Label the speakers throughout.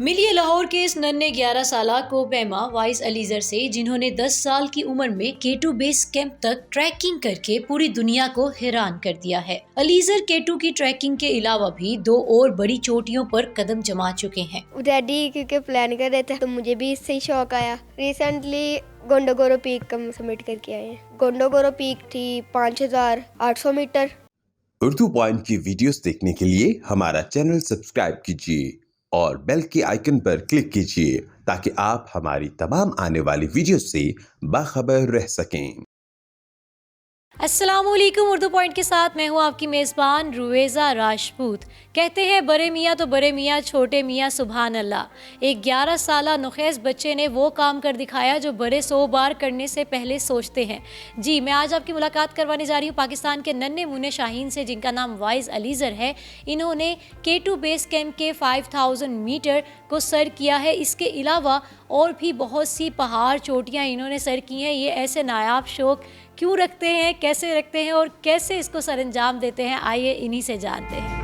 Speaker 1: मिली है लाहौर के इस नन्हे 11 साला कोबैमा वाइस अलीजर से, जिन्होंने 10 साल की उम्र में K2 बेस कैंप तक ट्रैकिंग करके पूरी दुनिया को हैरान कर दिया है। अलीजर K2 की ट्रैकिंग के अलावा भी 2 और बड़ी चोटियों पर कदम जमा चुके हैं।
Speaker 2: डैडी क्योंकि प्लान कर रहे थे तो मुझे भी इससे ही शौक आया। रिसेंटली गोंडोगोरो पीक का सबमिट करके आए हैं। गोंडोगोरो पीक थी 5800 मीटर।
Speaker 3: उर्दू पॉइंट की वीडियोस देखने के लिए हमारा चैनल सब्सक्राइब कीजिए और बेल के आइकन पर क्लिक कीजिए ताकि आप हमारी तमाम आने वाली वीडियो से बाखबर रह सकें।
Speaker 1: अस्सलामुअलैकुम। उर्दू पॉइंट के साथ मैं हूँ आपकी मेज़बान रुवेज़ा राजपूत। कहते हैं बड़े मियाँ तो बड़े मियाँ, छोटे मियाँ सुभान अल्लाह। एक 11 साला नुखैस बच्चे ने वो काम कर दिखाया जो बड़े 100 बार करने से पहले सोचते हैं। जी, मैं आज आपकी मुलाकात करवाने जा रही हूँ पाकिस्तान के नन्हे मुन्ने शाहीन से, जिनका नाम वाइस अलीजर है। इन्होंने K2 बेस कैंप के 5000 मीटर को सर किया है। इसके अलावा और भी बहुत सी पहाड़ चोटियाँ इन्होंने सर की हैं। ये ऐसे नायाब शौक क्यों रखते हैं, कैसे रखते हैं और कैसे इसको सरअंजाम देते हैं, आइए इन्हीं से जानते हैं।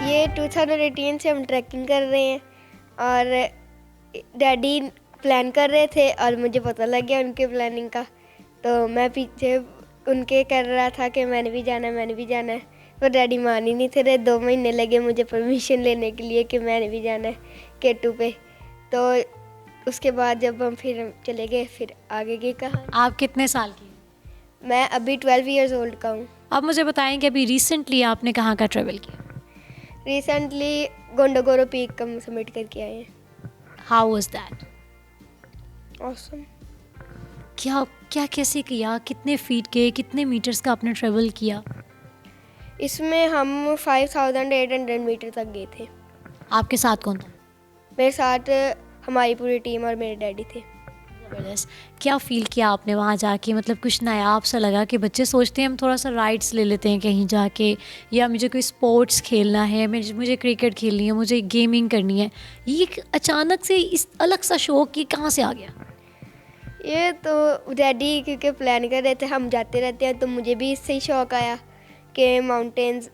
Speaker 2: ये 2018 से हम ट्रैकिंग कर रहे हैं और डैडी प्लान कर रहे थे और मुझे पता लग गया उनके प्लानिंग का, तो मैं पीछे उनके कर रहा था कि मैंने भी जाना है। पर डैडी मान ही नहीं थे रहे। 2 महीने लगे मुझे परमिशन लेने के लिए कि मैंने भी जाना है K2 पे। तो उसके बाद जब हम फिर चले गए, फिर आगे की कहानी।
Speaker 1: आप कितने साल की हैं?
Speaker 2: मैं अभी 12 इयर्स ओल्ड का हूँ।
Speaker 1: अब मुझे बताएं कि अभी रिसेंटली आपने कहाँ का ट्रैवल किया?
Speaker 2: रिसेंटली गोंडोगोरो पीक का सबमिट करके आए हैं।
Speaker 1: How was that?
Speaker 2: ऑसम।
Speaker 1: क्या कैसे किया, कितने फीट के, कितने मीटर्स का आपने ट्रैवल किया?
Speaker 2: इसमें हम 5800 मीटर तक गए थे।
Speaker 1: आपके साथ कौन था?
Speaker 2: मेरे साथ हमारी पूरी टीम और मेरे डैडी थे।
Speaker 1: ज़बरदस्त। क्या फ़ील किया आपने वहाँ जाके? मतलब कुछ नायाब सा लगा कि बच्चे सोचते हैं हम थोड़ा सा राइड्स ले लेते हैं कहीं जाके, या मुझे कोई स्पोर्ट्स खेलना है, मुझे क्रिकेट खेलनी है, मुझे गेमिंग करनी है, ये एक अचानक से इस अलग सा शौक ये कहाँ से आ गया?
Speaker 2: ये तो डैडी क्योंकि प्लान कर रहे थे, हम जाते रहते हैं तो मुझे भी इससे ही शौक आया कि माउंटेन्स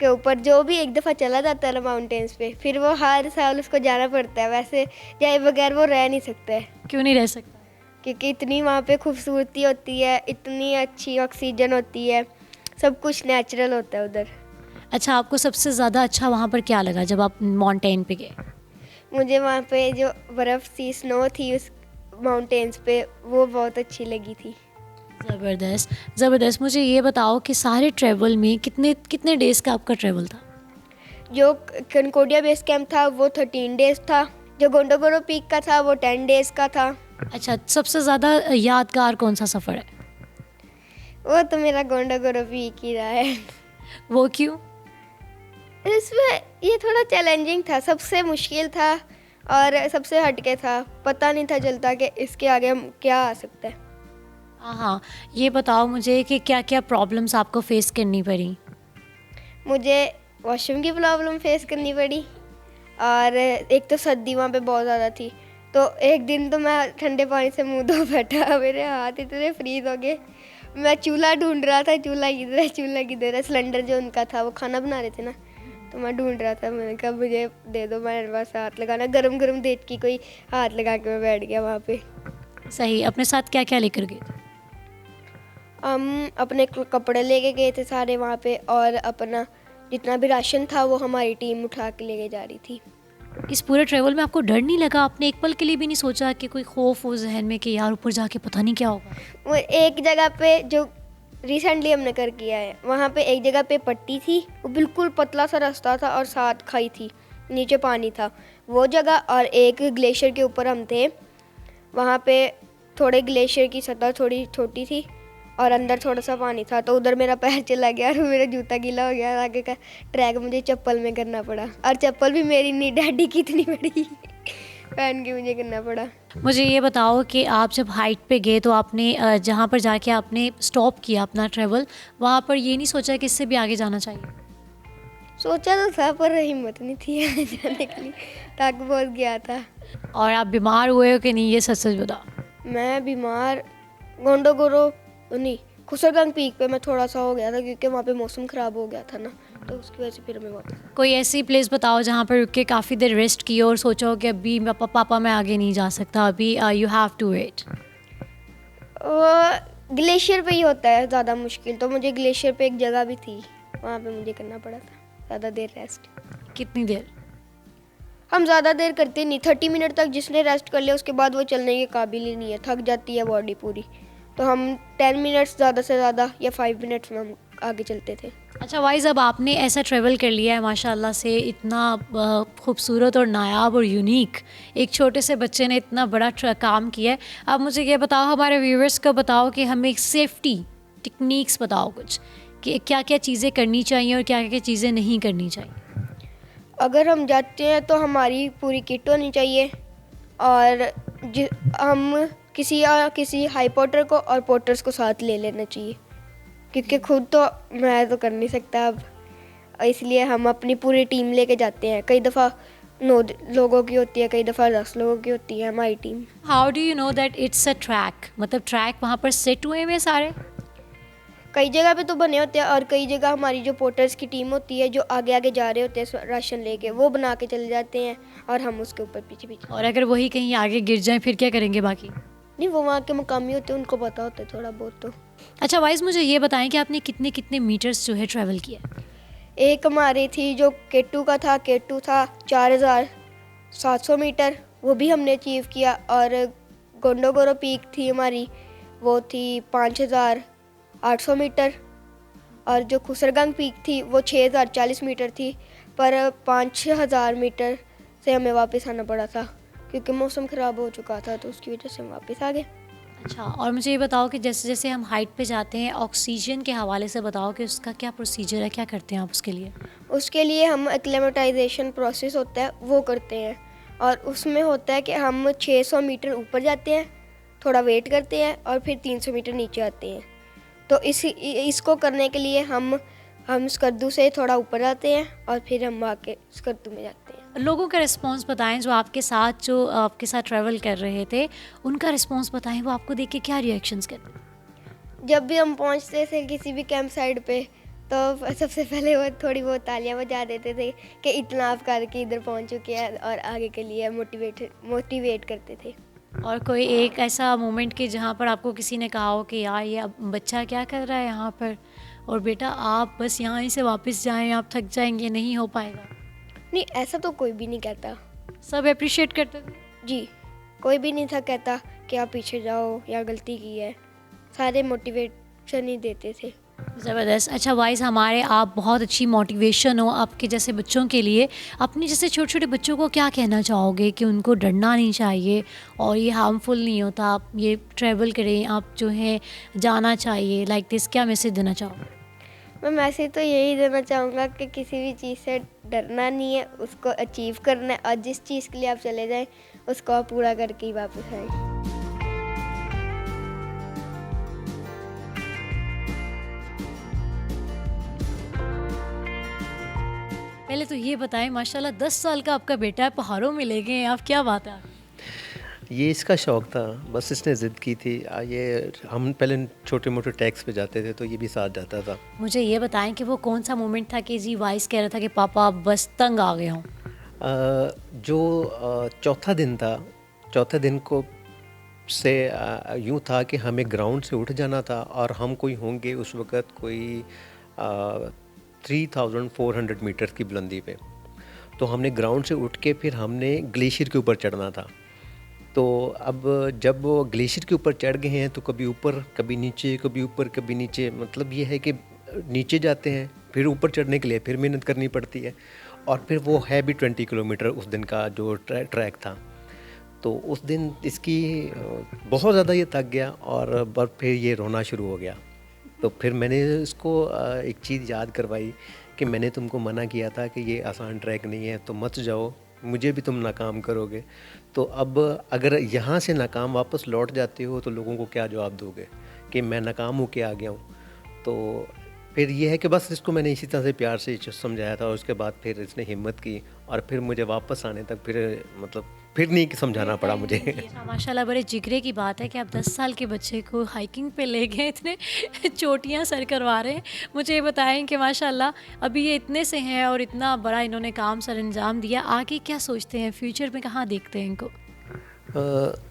Speaker 2: के ऊपर जो भी एक दफ़ा चला जाता है ना माउंटेन्स पे, फिर वो हर साल उसको जाना पड़ता है। वैसे जाए बगैर वो रह नहीं सकता है।
Speaker 1: क्यों नहीं रह सकता?
Speaker 2: क्योंकि इतनी वहाँ पे खूबसूरती होती है, इतनी अच्छी ऑक्सीजन होती है, सब कुछ नेचुरल होता है उधर।
Speaker 1: अच्छा, आपको सबसे ज़्यादा अच्छा वहाँ पर क्या लगा जब आप माउंटेन पे गए?
Speaker 2: मुझे वहाँ पे जो बर्फ़ थी, स्नो थी उस माउंटेन्स पे, वो बहुत अच्छी लगी थी।
Speaker 1: ज़बरदस्त। मुझे ये बताओ कि सारे ट्रैवल में कितने डेज़ का आपका ट्रैवल था?
Speaker 2: जो कनकोडिया बेस कैंप था वो 13 डेज़ था। जो गोंडोगोरो पीक का था वो 10 डेज़ का था।
Speaker 1: अच्छा, सबसे ज़्यादा यादगार कौन सा सफ़र है?
Speaker 2: वो तो मेरा गोंडोगोरो पीक ही रहा है।
Speaker 1: वो क्यों?
Speaker 2: इसमें ये थोड़ा चैलेंजिंग था, सबसे मुश्किल था और सबसे हटके था। पता नहीं था चलता कि इसके आगे हम क्या आ सकता है।
Speaker 1: हाँ, ये बताओ मुझे कि क्या क्या प्रॉब्लम्स आपको फेस करनी पड़ी?
Speaker 2: मुझे वॉशरूम की प्रॉब्लम फेस करनी पड़ी और एक तो सर्दी वहाँ पे बहुत ज़्यादा थी। तो एक दिन तो मैं ठंडे पानी से मुंह धो बैठा, मेरे हाथ इतने फ्रीज हो गए। मैं चूल्हा ढूंढ रहा था, चूल्हा किधर है। सिलेंडर जो उनका था, वो खाना बना रहे थे ना, तो मैं ढूंढ रहा था। मैंने कहा मुझे दे दो, मेरे पास हाथ लगाना। गरम देख की कोई हाथ लगा के मैं बैठ गया वहाँ पे।
Speaker 1: सही। अपने साथ क्या क्या लेकर गए थे?
Speaker 2: हम अपने कपड़े लेके गए थे सारे वहाँ पे, और अपना जितना भी राशन था वो हमारी टीम उठा के लेके जा रही थी।
Speaker 1: इस पूरे ट्रैवल में आपको डर नहीं लगा? आपने एक पल के लिए भी नहीं सोचा कि कोई खौफ हो जहन में कि यार ऊपर जाके पता नहीं क्या होगा?
Speaker 2: वो एक जगह पे जो रिसेंटली हमने कर किया है, वहाँ पे एक जगह पे पट्टी थी, वो बिल्कुल पतला सा रास्ता था और साथ खाई थी, नीचे पानी था वो जगह। और एक ग्लेशियर के ऊपर हम थे, वहाँ पे थोड़े ग्लेशियर की सतह थोड़ी छोटी थी और अंदर थोड़ा सा पानी था, तो उधर मेरा पैर चला गया और मेरा जूता गीला हो गया। आगे का ट्रैक मुझे चप्पल में करना पड़ा, और चप्पल भी मेरी नहीं, डैडी की इतनी बड़ी पहन के मुझे करना पड़ा।
Speaker 1: मुझे ये बताओ कि आप जब हाइट पे गए तो आपने जहाँ पर जाके आपने स्टॉप किया अपना ट्रैवल, वहाँ पर ये नहीं सोचा कि इससे भी आगे जाना चाहिए?
Speaker 2: सोचा तो था पर हिम्मत नहीं थी जाने के लिए, थक बहुत गया था।
Speaker 1: और आप बीमार हुए हो कि नहीं, ये सच सच बताओ।
Speaker 2: मैं बीमार गोंडोगोरो नहीं, खुसरगंग पीक पे मैं थोड़ा सा हो गया था क्योंकि वहाँ पे मौसम ख़राब हो गया था ना, तो उसकी वजह से फिर हमें वापस
Speaker 1: कोई ऐसी प्लेस बताओ जहाँ पर रुक के काफ़ी देर रेस्ट की हो और सोचो कि अभी पापा मैं आगे नहीं जा सकता, अभी you have to wait.
Speaker 2: Glacier पे ही होता है ज़्यादा मुश्किल, तो मुझे ग्लेशियर पे एक जगह भी थी, वहाँ पे मुझे करना पड़ा था ज़्यादा देर रेस्ट।
Speaker 1: कितनी देर?
Speaker 2: हम ज़्यादा देर करते नहीं, 30 मिनट तक जिसने रेस्ट कर लिया उसके बाद वो चलने के काबिल ही नहीं है, थक जाती है बॉडी पूरी। तो हम 10 मिनट्स ज़्यादा से ज़्यादा या 5 मिनट्स में हम आगे चलते थे।
Speaker 1: अच्छा वाइज, अब आपने ऐसा ट्रैवल कर लिया है माशाल्लाह से, इतना खूबसूरत और नायाब और यूनिक, एक छोटे से बच्चे ने इतना बड़ा काम किया है। अब मुझे ये बताओ, हमारे व्यूअर्स को बताओ कि हमें सेफ्टी टेक्निक्स बताओ कुछ, कि क्या क्या चीज़ें करनी चाहिए और क्या क्या चीज़ें नहीं करनी चाहिए।
Speaker 2: अगर हम जाते हैं तो हमारी पूरी किट होनी चाहिए, और हम किसी हाई पोर्टर को और पोर्टर्स को साथ ले लेना चाहिए, क्योंकि खुद तो मैं तो कर नहीं सकता अब, इसलिए हम अपनी पूरी टीम लेके जाते हैं। कई दफ़ा 9 लोगों की होती है, कई दफ़ा 10 लोगों की होती है हमारी team.
Speaker 1: How do you know that it's a track, मतलब ट्रैक वहाँ पर सेट हुए हैं सारे?
Speaker 2: कई जगह पे तो बने होते हैं, और कई जगह हमारी जो पोर्टर्स की टीम होती है जो आगे आगे जा रहे होते हैं राशन लेके, वो बना के चले जाते हैं और हम उसके ऊपर पीछे पीछे।
Speaker 1: और अगर वही कहीं आगे गिर जाए फिर क्या करेंगे बाकी?
Speaker 2: नहीं, वो वहाँ के मुकामी होते हैं, उनको पता होता है थोड़ा बहुत तो।
Speaker 1: अच्छा वाइज, मुझे ये बताएं कि आपने कितने कितने मीटर्स जो है ट्रैवल किया?
Speaker 2: एक हमारी थी जो केटू का था, केटू था 4700 मीटर, वो भी हमने अचीव किया। और गोंडोगोरो पीक थी हमारी, वो थी 5800 मीटर। और जो खुसरगंग पीक थी वो 6040 मीटर थी, पर 5000 मीटर से हमें वापस आना पड़ा था क्योंकि मौसम ख़राब हो चुका था, तो उसकी वजह से हम वापस आ गए।
Speaker 1: अच्छा, और मुझे ये बताओ कि जैसे जैसे हम हाइट पे जाते हैं, ऑक्सीजन के हवाले से बताओ कि उसका क्या प्रोसीजर है, क्या करते हैं आप उसके लिए?
Speaker 2: उसके लिए हम एक्लेमेटाइजेशन प्रोसेस होता है वो करते हैं, और उसमें होता है कि हम 600 मीटर ऊपर जाते हैं, थोड़ा वेट करते हैं और फिर 300 मीटर नीचे आते हैं। तो इसको करने के लिए हम स्कर्दू से थोड़ा ऊपर जाते हैं और फिर हम आके स्कर्दू में जाते हैं।
Speaker 1: लोगों का रिस्पांस बताएं, जो आपके साथ ट्रैवल कर रहे थे, उनका रिस्पांस बताएं, वो आपको देख के क्या रिएक्शंस करते हैं?
Speaker 2: जब भी हम पहुंचते थे किसी भी कैंप साइड पे, तो सबसे पहले वो थोड़ी बहुत तालियां बजा देते थे कि इतना आप करके इधर पहुंच चुके हैं, और आगे के लिए मोटिवेट करते थे।
Speaker 1: और कोई एक ऐसा मोमेंट कि जहाँ पर आपको किसी ने कहा हो कि यार ये अब बच्चा क्या कर रहा है यहाँ पर, और बेटा आप बस यहाँ ही से वापस जाएं, आप थक जाएंगे, नहीं हो पाएगा?
Speaker 2: नहीं, ऐसा तो कोई भी नहीं कहता।
Speaker 1: सब अप्रिशिएट करते थे?
Speaker 2: जी, कोई भी नहीं था कहता कि आप पीछे जाओ या गलती की है, सारे मोटिवेशन ही देते थे।
Speaker 1: ज़बरदस्त। अच्छा वाइस, हमारे आप बहुत अच्छी मोटिवेशन हो आपके जैसे बच्चों के लिए। अपने जैसे छोटे छोटे बच्चों को क्या कहना चाहोगे कि उनको डरना नहीं चाहिए और ये हार्मफुल नहीं होता, आप ये ट्रैवल करें, आप जो है जाना चाहिए, लाइक दिस, क्या मैसेज देना चाहोगे?
Speaker 2: मैं मैसेज तो यही देना चाहूँगा कि किसी भी चीज़ से डरना नहीं है, उसको अचीव करना है, और जिस चीज़ के लिए आप चले जाएं उसको आप पूरा करके ही वापस आएँ।
Speaker 1: पहले तो ये बताएं, माशाल्लाह 10 साल का आपका बेटा है, पहाड़ों में ले गए आप, क्या बात है?
Speaker 4: ये इसका शौक़ था, बस इसने ज़िद की थी। ये हम पहले छोटे मोटे टैक्स पे जाते थे तो ये भी साथ जाता था।
Speaker 1: मुझे ये बताएं कि वो कौन सा मोमेंट था कि जी वाइस कह रहा था कि पापा बस तंग आ गए हों?
Speaker 4: जो चौथा दिन था, चौथे दिन को से यूँ था कि हमें ग्राउंड से उठ जाना था, और हम कोई होंगे उस वक़्त कोई 3400 मीटर की बुलंदी पे। तो हमने ग्राउंड से उठ के फिर हमने ग्लेशियर के ऊपर चढ़ना था। तो अब जब वो ग्लेशियर के ऊपर चढ़ गए हैं तो कभी ऊपर कभी नीचे, कभी ऊपर कभी नीचे, मतलब ये है कि नीचे जाते हैं फिर ऊपर चढ़ने के लिए फिर मेहनत करनी पड़ती है। और फिर वो है भी 20 किलोमीटर उस दिन का जो ट्रैक था। तो उस दिन इसकी बहुत ज़्यादा ये थक गया और फिर ये रोना शुरू हो गया। तो फिर मैंने इसको एक चीज़ याद करवाई कि मैंने तुमको मना किया था कि ये आसान ट्रैक नहीं है, तो मत जाओ, मुझे भी तुम नाकाम करोगे। तो अब अगर यहाँ से नाकाम वापस लौट जाते हो तो लोगों को क्या जवाब दोगे कि मैं नाकाम होके आ गया हूँ। तो फिर ये है कि बस इसको मैंने इसी तरह से प्यार से समझाया था, और उसके बाद फिर इसने हिम्मत की और फिर मुझे वापस आने तक फिर मतलब फिर नहीं समझाना पड़ा मुझे।
Speaker 1: हाँ, माशाल्लाह बड़े जिगरे की बात है कि आप 10 साल के बच्चे को हाइकिंग पे ले गए, इतने चोटियां सर करवा रहे हैं। मुझे ये बताएं कि माशाल्लाह अभी ये इतने से हैं और इतना बड़ा इन्होंने काम सर अंजाम दिया, आगे क्या सोचते हैं, फ्यूचर में कहाँ देखते हैं इनको?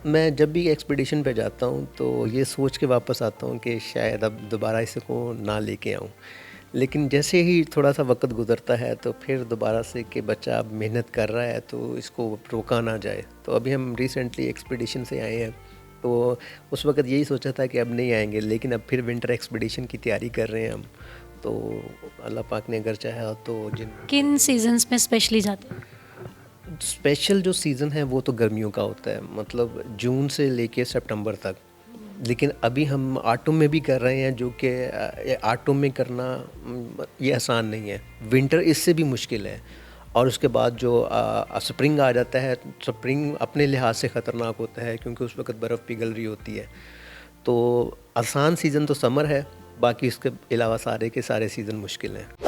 Speaker 4: मैं जब भी एक्सपीडिशन पे जाता हूँ तो ये सोच के वापस आता हूँ कि शायद अब दोबारा इसको ना लेके आऊँ, लेकिन जैसे ही थोड़ा सा वक्त गुजरता है तो फिर दोबारा से कि बच्चा अब मेहनत कर रहा है तो इसको रोका ना जाए। तो अभी हम रिसेंटली एक्सपीडिशन से आए हैं, तो उस वक्त यही सोचा था कि अब नहीं आएंगे, लेकिन अब फिर विंटर एक्सपीडिशन की तैयारी कर रहे हैं हम। तो अल्लाह पाक ने अगर चाहा तो
Speaker 1: किन सीजन्स में स्पेशली जाते हैं?
Speaker 4: स्पेशल जो सीज़न है वो तो गर्मियों का होता है, मतलब जून से लेके सितंबर तक। लेकिन अभी हम ऑटम में भी कर रहे हैं, जो कि ऑटम में करना ये आसान नहीं है, विंटर इससे भी मुश्किल है। और उसके बाद जो स्प्रिंग आ जाता है, स्प्रिंग अपने लिहाज से ख़तरनाक होता है क्योंकि उस वक्त बर्फ़ पिघल रही होती है। तो आसान सीज़न तो समर है, बाकी इसके अलावा सारे के सारे सीज़न मुश्किल हैं।